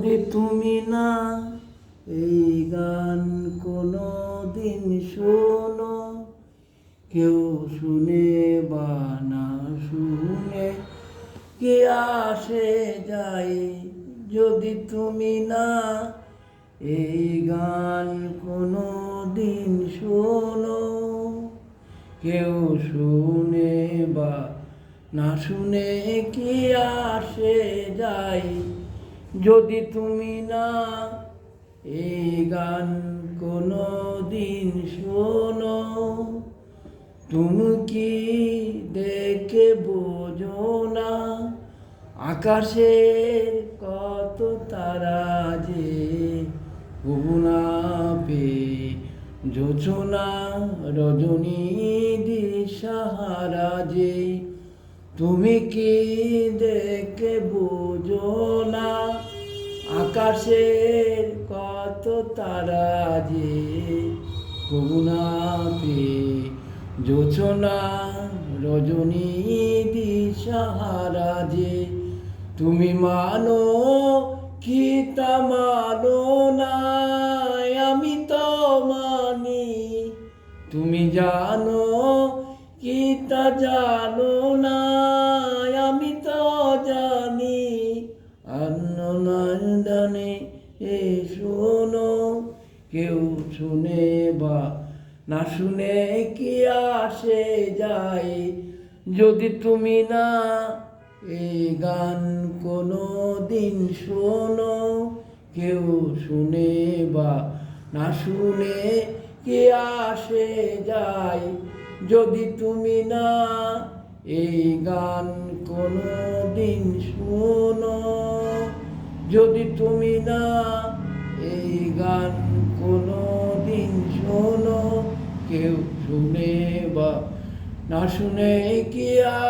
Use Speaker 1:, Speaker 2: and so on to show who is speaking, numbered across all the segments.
Speaker 1: যদি তুমি না এই গান কোনো দিন শোনো, কেউ শুনে বা না শুনে কে আসে যায়। যদি তুমি না এই গান কোনো দিন শোনো, কেউ শুনে বা না শুনে কি আসে যায়। যদি তুমি না এই গান কোনো দিন শোনো, তুমি কি দেখে বোঝো না আকাশের কত তারা যে গুনাপে জোছনা রজনী দিশাহারা যে। তুমি কি দেখে বোঝো না আকাশের কত তারা যে গুনাপে জোছনা রজনী দিশাহারা যে। তুমি মানো কি তা মানো না, আমি তো মানি। তুমি জানো কি তা জানো না, আমি তো জানি। আনন্দনে এ শোনো, কেউ শুনে বা না শুনে কি আসে যায়। যদি তুমি না এই গান কোনো দিন শোনো, কেউ শুনে বা না শুনে কি আসে যায়। যদি তুমি না এই গান কোনো দিন শোনো, যদি তুমি না এই গান কোনো দিন শোনো, কেউ শুনে বা না শুনে কি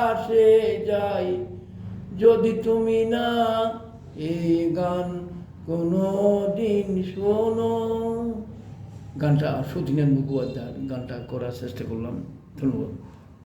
Speaker 1: আসে যায়। যদি তুমি না এই গান কোনো দিন শোনো। গানটা সতীনাথ মুখোপাধ্যায়, গানটা করার চেষ্টা করলাম। ধন্যবাদ।